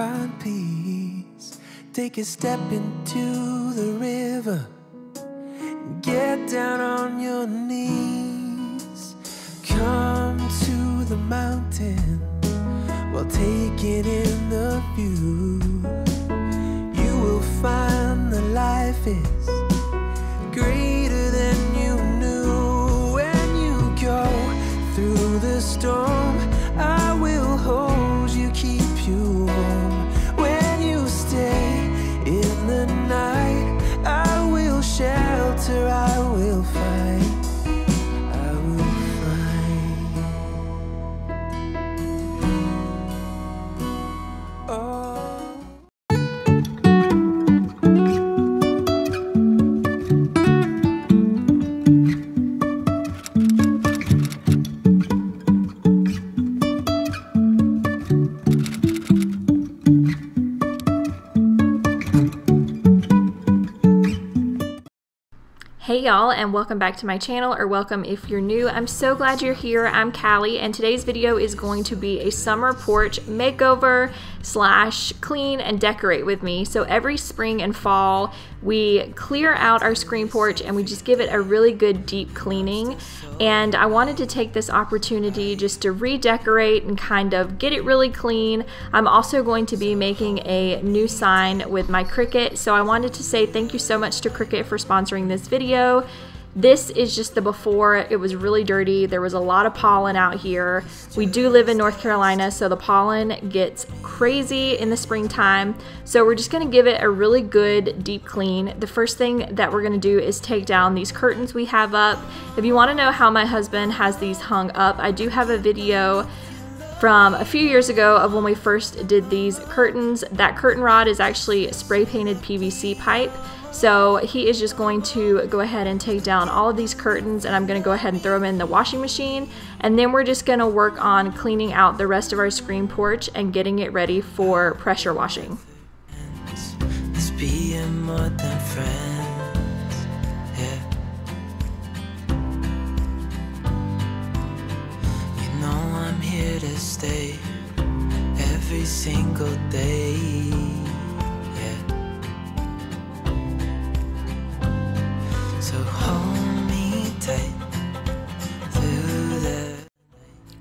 find peace. Take a step into the river, get down on your knees. Come to the mountain while taking in the view. You will find that life is greater than you knew. When you go through the storm, I will hold you, keep you warm. When you stay in the night, I will shelter, I will fight, I will fight. Oh. Hey y'all, and welcome back to my channel, or welcome if you're new. I'm so glad you're here. I'm Callie, and today's video is going to be a summer porch makeover / clean and decorate with me. So every spring and fall we clear out our screen porch and we just give it a really good deep cleaning, and I wanted to take this opportunity just to redecorate and kind of get it really clean. I'm also going to be making a new sign with my Cricut, so I wanted to say thank you so much to Cricut for sponsoring this video. This is just the before. It was really dirty. There was a lot of pollen out here. We do live in North Carolina, so the pollen gets crazy in the springtime. So we're just gonna give it a really good deep clean. The first thing that we're gonna do is take down these curtains we have up. If you wanna know how my husband has these hung up, I do have a video from a few years ago of when we first did these curtains. That curtain rod is actually spray painted PVC pipe. So he is just going to go ahead and take down all of these curtains, and I'm going to go ahead and throw them in the washing machine, and then we're just going to work on cleaning out the rest of our screen porch and getting it ready for pressure washing. Let's be more than friends, yeah. You know I'm here to stay every single day.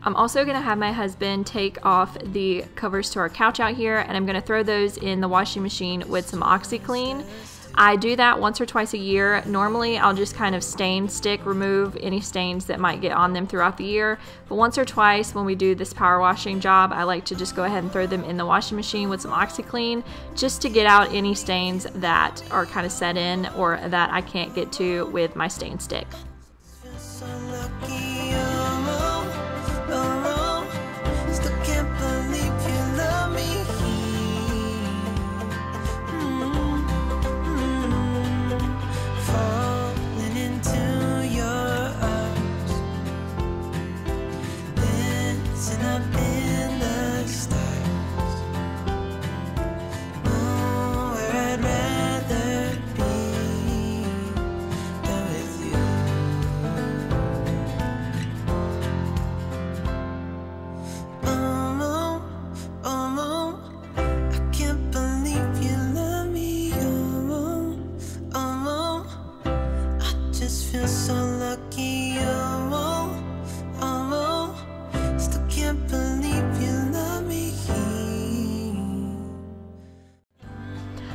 I'm also going to have my husband take off the covers to our couch out here, and I'm going to throw those in the washing machine with some OxiClean. I do that once or twice a year. Normally I'll just kind of stain stick, remove any stains that might get on them throughout the year, but once or twice when we do this power washing job, I like to just go ahead and throw them in the washing machine with some OxiClean just to get out any stains that are kind of set in or that I can't get to with my stain stick.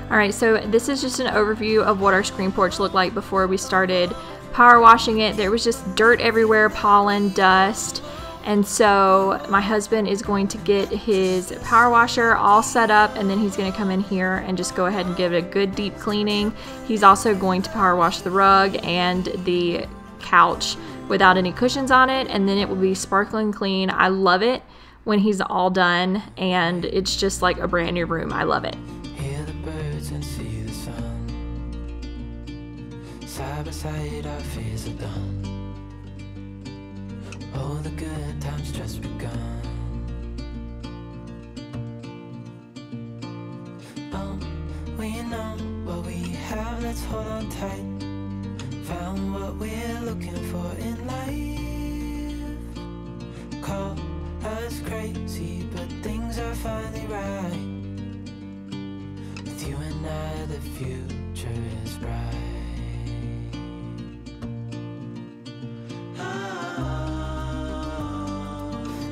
Alright, so this is just an overview of what our screen porch looked like before we started power washing it. There was just dirt everywhere, pollen, dust, and so my husband is going to get his power washer all set up, and then he's going to come in here and just go ahead and give it a good deep cleaning. He's also going to power wash the rug and the couch without any cushions on it, and then it will be sparkling clean. I love it when he's all done, and it's just like a brand new room. I love it. And see the sun. Side by side our fears are done. All the good times just begun. Oh, we know what we have, let's hold on tight. Found what we're looking for in life. Call us crazy, but things are finally right. future is bright.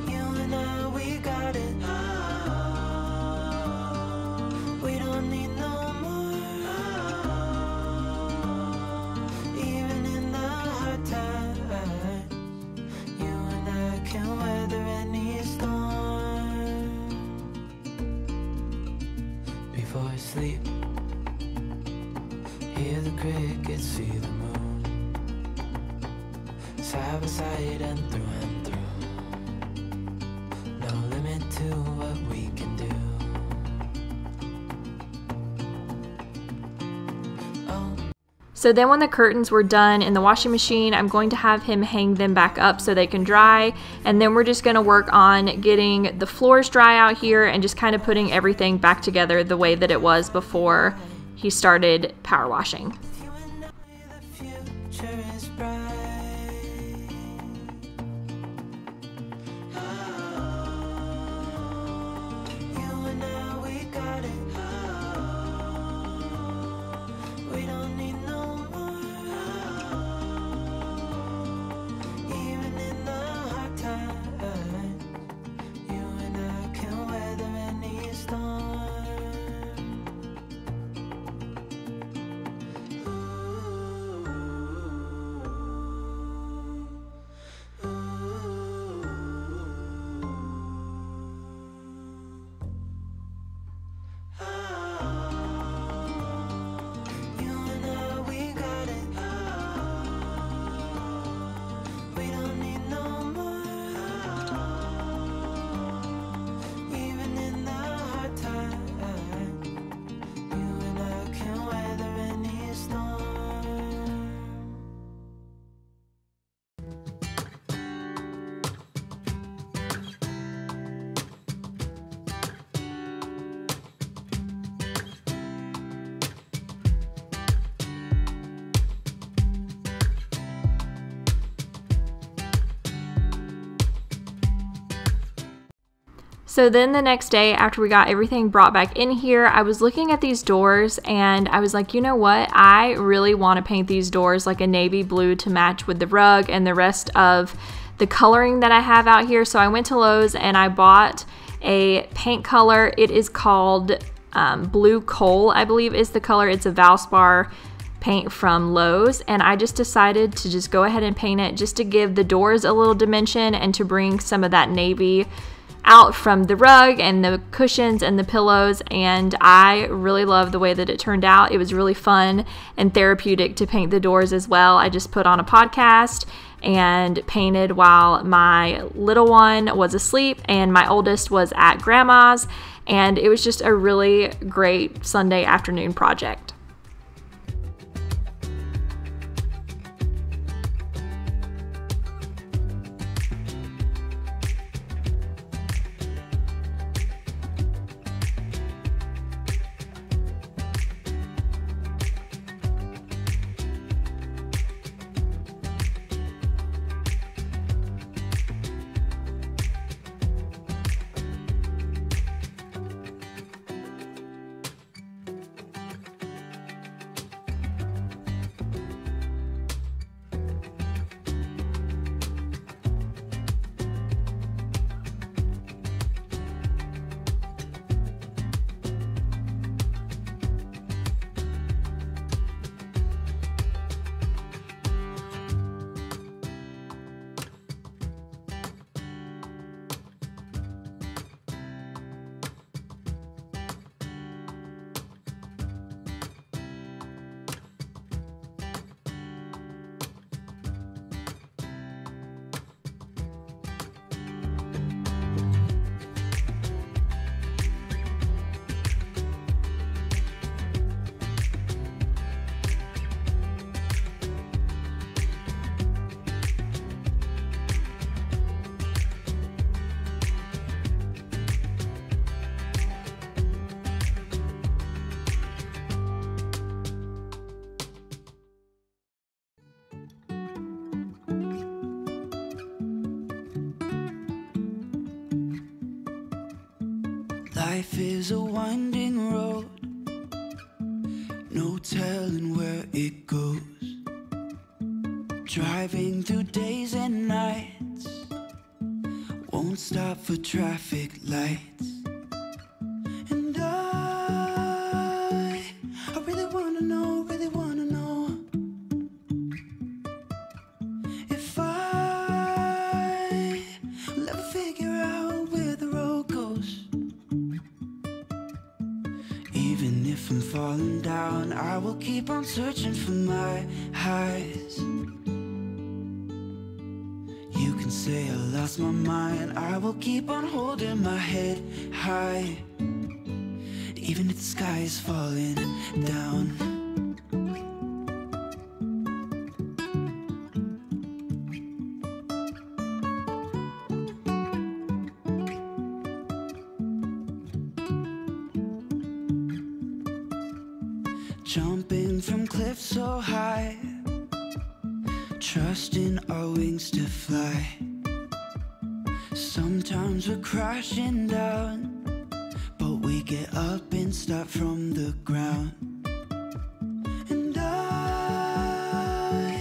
You and I, we got it. We don't need no more. Even in the hard times, you and I can weather any storm. Before I sleep, hear the crickets, see the moon, side by side and through. No limit to what we can do. Oh. So then when the curtains were done in the washing machine, I'm going to have him hang them back up so they can dry. And then we're just going to work on getting the floors dry out here and just kind of putting everything back together the way that it was before he started power washing. You and I, the future is bright. You and I, we got it. We don't need no more. Even in the hard times, you and I can weather any storm. You and I, we got it. We don't need no more. Even in the hard times, you and I can weather any storm. So then the next day, after we got everything brought back in here, I was looking at these doors and I was like, you know what? I really want to paint these doors like a navy blue to match with the rug and the rest of the coloring that I have out here. So I went to Lowe's and I bought a paint color. It is called Blue Coal, I believe is the color. It's a Valspar paint from Lowe's, and I just decided to just go ahead and paint it just to give the doors a little dimension and to bring some of that navy out from the rug and the cushions and the pillows. And I really love the way that it turned out. It was really fun and therapeutic to paint the doors as well. I just put on a podcast and painted while my little one was asleep and my oldest was at grandma's, and it was just a really great Sunday afternoon project. Life is a winding road, no telling where it goes. Driving through days and nights, won't stop for traffic lights. And I really wanna know if I'll ever figure out where the road goes. Even if I'm falling down, I will keep on searching for my highs. You can say I lost my mind, I will keep on holding my head high. Even if the sky is falling down. Jumping from cliffs so high, trusting our wings to fly. Sometimes we're crashing down, but we get up and start from the ground. And I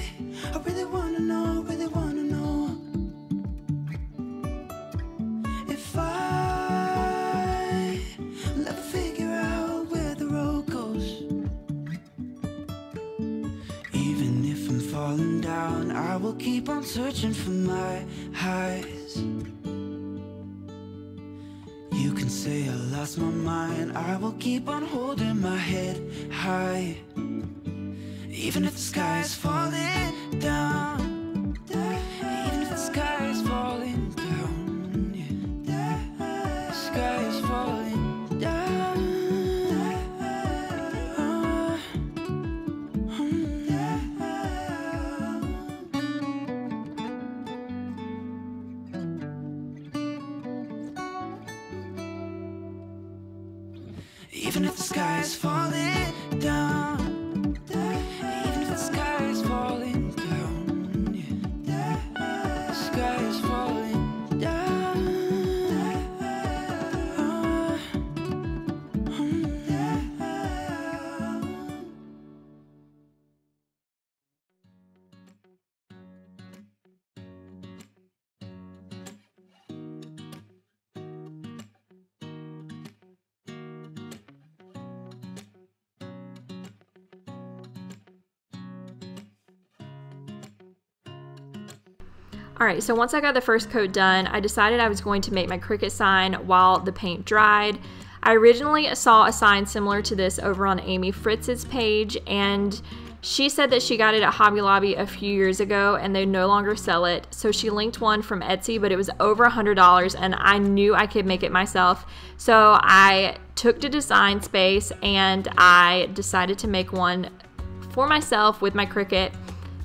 really wanna know if I'll ever figure out where the road goes. Even if I'm falling down, I will keep on searching for my highs. You can say I lost my mind, I will keep on holding my head high. Even if the sky is falling down, even if the sky is falling down, yeah. The sky is falling down. Even if the sky is falling down, even if the sky is falling down, yeah. The sky is falling down. Alright, so once I got the first coat done, I decided I was going to make my Cricut sign while the paint dried. I originally saw a sign similar to this over on Amy Fritz's page, and she said that she got it at Hobby Lobby a few years ago and they no longer sell it. So she linked one from Etsy, but it was over $100 and I knew I could make it myself. So I took to Design Space and I decided to make one for myself with my Cricut.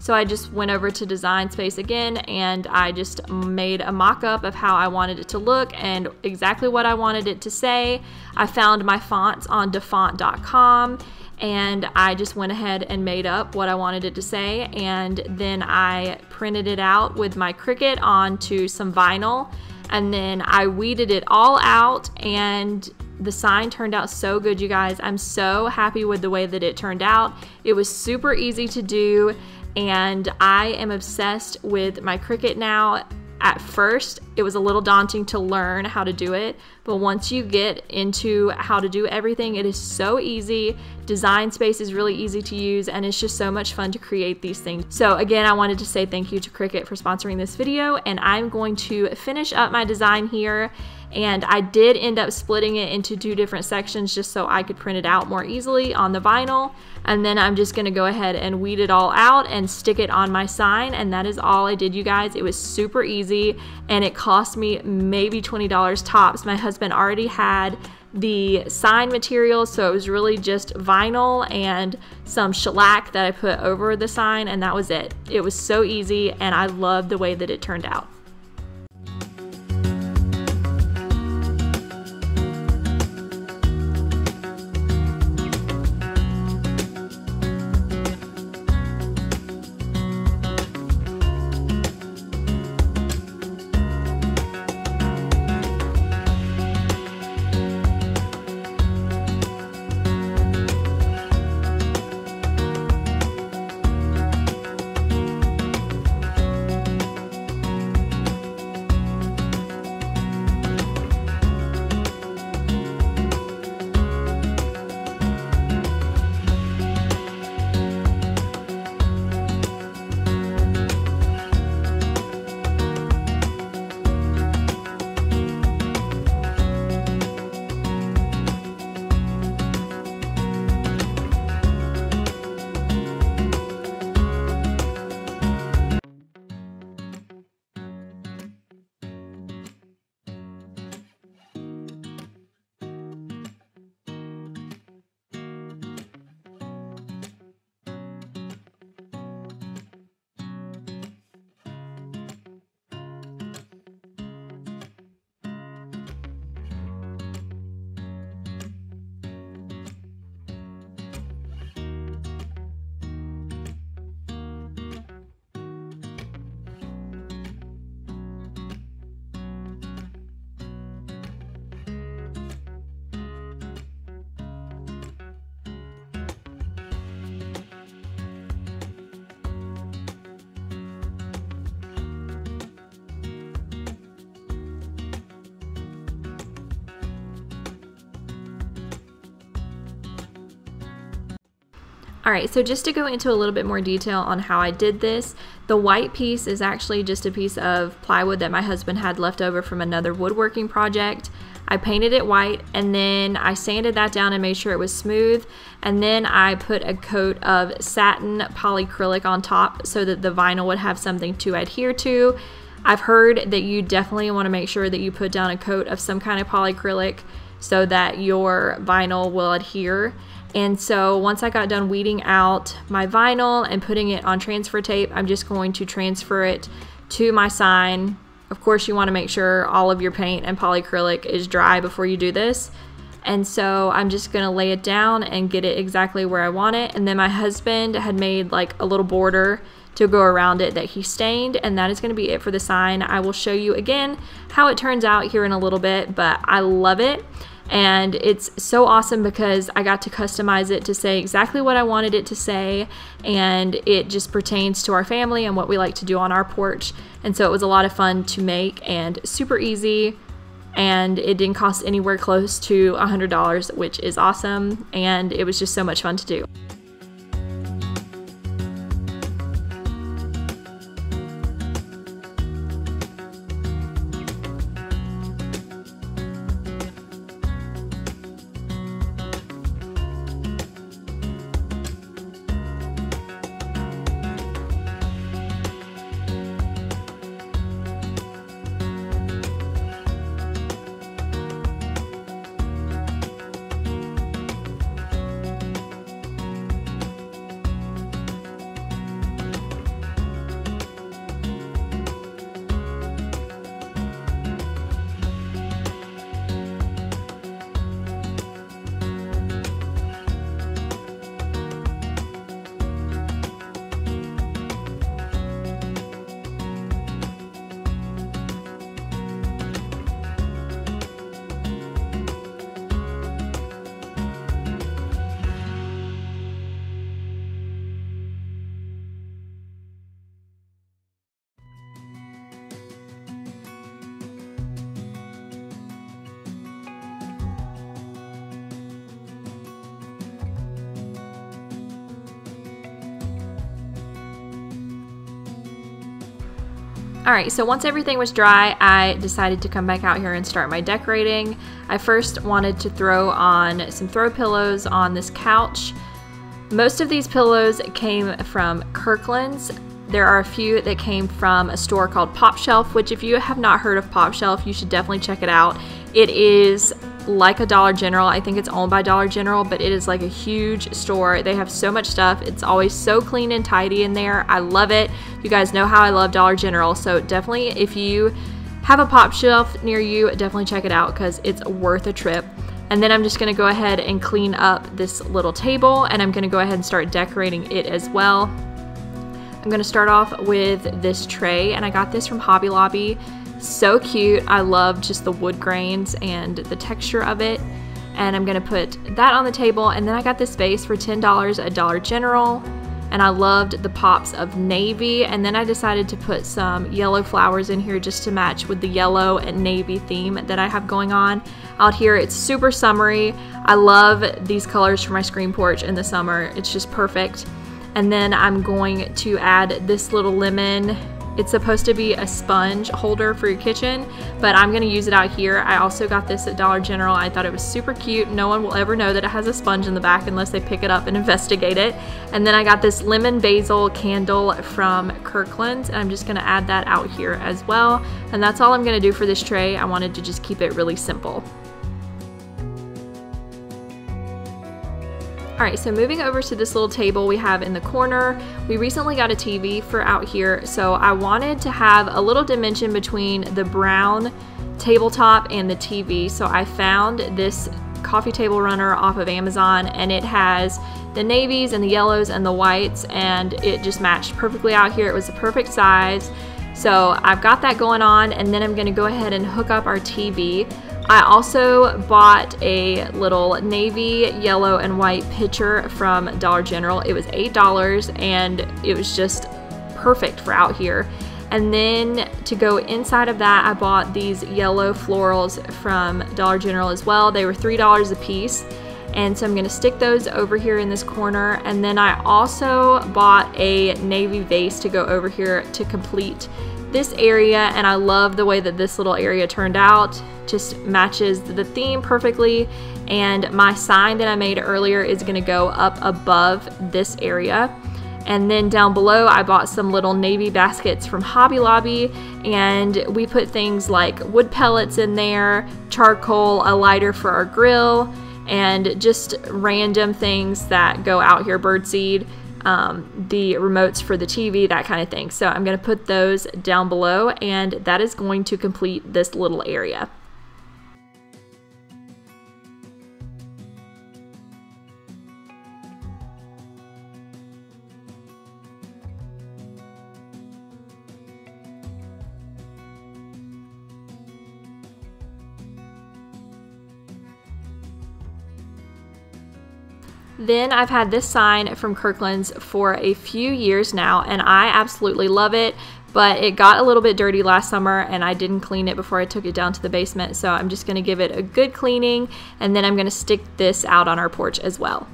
So I just went over to Design Space again and I just made a mock-up of how I wanted it to look and exactly what I wanted it to say. I found my fonts on dafont.com and I just went ahead and made up what I wanted it to say, and then I printed it out with my Cricut onto some vinyl, and then I weeded it all out, and the sign turned out so good, you guys. I'm so happy with the way that it turned out. It was super easy to do and I am obsessed with my Cricut now. At first, it was a little daunting to learn how to do it, but once you get into how to do everything, it is so easy. Design Space is really easy to use, and it's just so much fun to create these things. So again, I wanted to say thank you to Cricut for sponsoring this video, and I'm going to finish up my design here. And I did end up splitting it into 2 different sections just so I could print it out more easily on the vinyl. And then I'm just gonna go ahead and weed it all out and stick it on my sign, and that is all I did, you guys. It was super easy and it cost me maybe $20 tops. My husband already had the sign material, so it was really just vinyl and some shellac that I put over the sign, and that was it. It was so easy and I loved the way that it turned out. Alright, so just to go into a little bit more detail on how I did this, the white piece is actually just a piece of plywood that my husband had left over from another woodworking project. I painted it white and then I sanded that down and made sure it was smooth, and then I put a coat of satin polyacrylic on top so that the vinyl would have something to adhere to. I've heard that you definitely want to make sure that you put down a coat of some kind of polyacrylic so that your vinyl will adhere. And so once I got done weeding out my vinyl and putting it on transfer tape, I'm just going to transfer it to my sign. Of course, you want to make sure all of your paint and polyacrylic is dry before you do this. And so I'm just going to lay it down and get it exactly where I want it. And then my husband had made like a little border to go around it that he stained, and that is going to be it for the sign. I will show you again how it turns out here in a little bit, but I love it. And it's so awesome because I got to customize it to say exactly what I wanted it to say, and it just pertains to our family and what we like to do on our porch. And so it was a lot of fun to make and super easy, and it didn't cost anywhere close to $100, which is awesome, and it was just so much fun to do. Alright, so once everything was dry, I decided to come back out here and start my decorating. I first wanted to throw on some throw pillows on this couch. Most of these pillows came from Kirkland's. There are a few that came from a store called Pop Shelf, which if you have not heard of Pop Shelf, you should definitely check it out. It is like a Dollar General. I think it's owned by Dollar General, but it is like a huge store. They have so much stuff. It's always so clean and tidy in there. I love it. You guys know how I love Dollar General, so definitely if you have a Pop Shelf near you, definitely check it out because it's worth a trip. And then I'm just going to go ahead and clean up this little table, and I'm going to go ahead and start decorating it as well. I'm going to start off with this tray, and I got this from Hobby Lobby. So cute. I love just the wood grains and the texture of it. And I'm going to put that on the table, and then I got this vase for $10 at Dollar General. And I loved the pops of navy, and then I decided to put some yellow flowers in here just to match with the yellow and navy theme that I have going on. Out here it's super summery. I love these colors for my screen porch in the summer. It's just perfect. And then I'm going to add this little lemon. It's supposed to be a sponge holder for your kitchen, but I'm going to use it out here. I also got this at Dollar General. I thought it was super cute. No one will ever know that it has a sponge in the back unless they pick it up and investigate it. And then I got this lemon basil candle from Kirkland's, and I'm just going to add that out here as well. And that's all I'm going to do for this tray. I wanted to just keep it really simple. Alright, so moving over to this little table we have in the corner. We recently got a TV for out here, so I wanted to have a little dimension between the brown tabletop and the TV. So I found this coffee table runner off of Amazon, and it has the navies and the yellows and the whites, and it just matched perfectly out here. It was the perfect size. So I've got that going on, and then I'm going to go ahead and hook up our TV. I also bought a little navy, yellow, and white pitcher from Dollar General. It was $8, and it was just perfect for out here. And then to go inside of that, I bought these yellow florals from Dollar General as well. They were $3 a piece. And so I'm going to stick those over here in this corner. And then I also bought a navy vase to go over here to complete this area, and I love the way that this little area turned out. Just matches the theme perfectly. And my sign that I made earlier is going to go up above this area. And then down below I bought some little navy baskets from Hobby Lobby, and we put things like wood pellets in there, charcoal, a lighter for our grill, and just random things that go out here, birdseed, the remotes for the TV, that kind of thing. So I'm going to put those down below, and that is going to complete this little area. Then I've had this sign from Kirkland's for a few years now, and I absolutely love it, but it got a little bit dirty last summer and I didn't clean it before I took it down to the basement, so I'm just going to give it a good cleaning, and then I'm going to stick this out on our porch as well.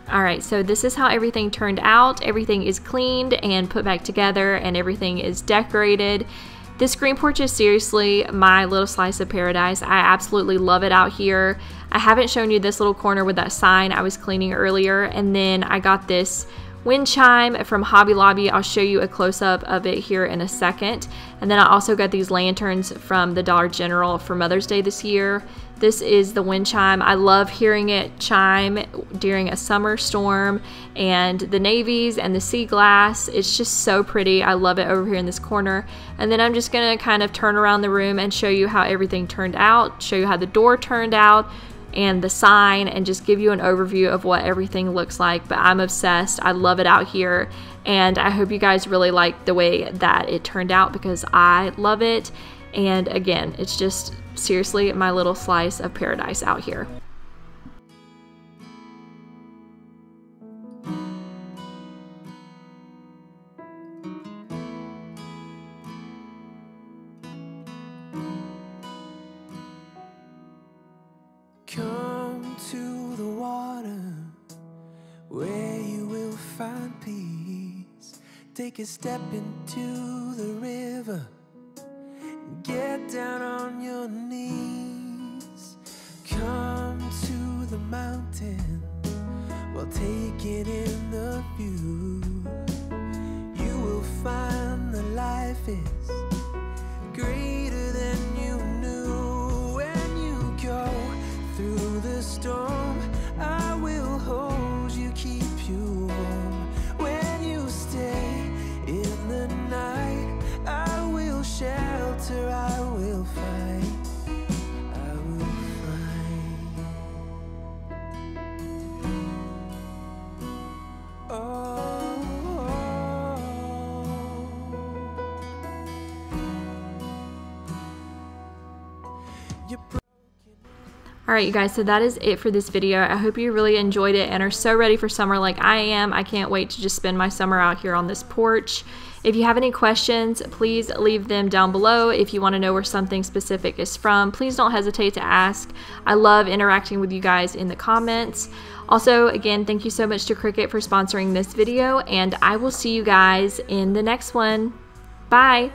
Alright, so this is how everything turned out. Everything is cleaned and put back together, and everything is decorated. This green porch is seriously my little slice of paradise. I absolutely love it out here. I haven't shown you this little corner with that sign I was cleaning earlier, and then I got this wind chime from Hobby Lobby. I'll show you a close-up of it here in a second. And then I also got these lanterns from the Dollar General for Mother's Day this year. This is the wind chime. I love hearing it chime during a summer storm, and the navies and the sea glass. It's just so pretty. I love it over here in this corner. And then I'm just gonna kind of turn around the room and show you how everything turned out, show you how the door turned out and the sign, and just give you an overview of what everything looks like. But I'm obsessed. I love it out here, and I hope you guys really like the way that it turned out, because I love it. And again, it's just seriously my little slice of paradise out here. Come to the water where you will find peace. Take a step into the river. Get down on your knees. Come to the mountain while taking in the view. You will find that life is greater than you knew. When you go through the storm, I will hold you, keep you warm. When you stay in the night, I will shelter, I will fight, I will fight. Oh, you're Alright you guys, so that is it for this video. I hope you really enjoyed it and are so ready for summer like I am. I can't wait to just spend my summer out here on this porch. If you have any questions, please leave them down below. If you want to know where something specific is from, please don't hesitate to ask. I love interacting with you guys in the comments. Also, again, thank you so much to Cricut for sponsoring this video, and I will see you guys in the next one. Bye!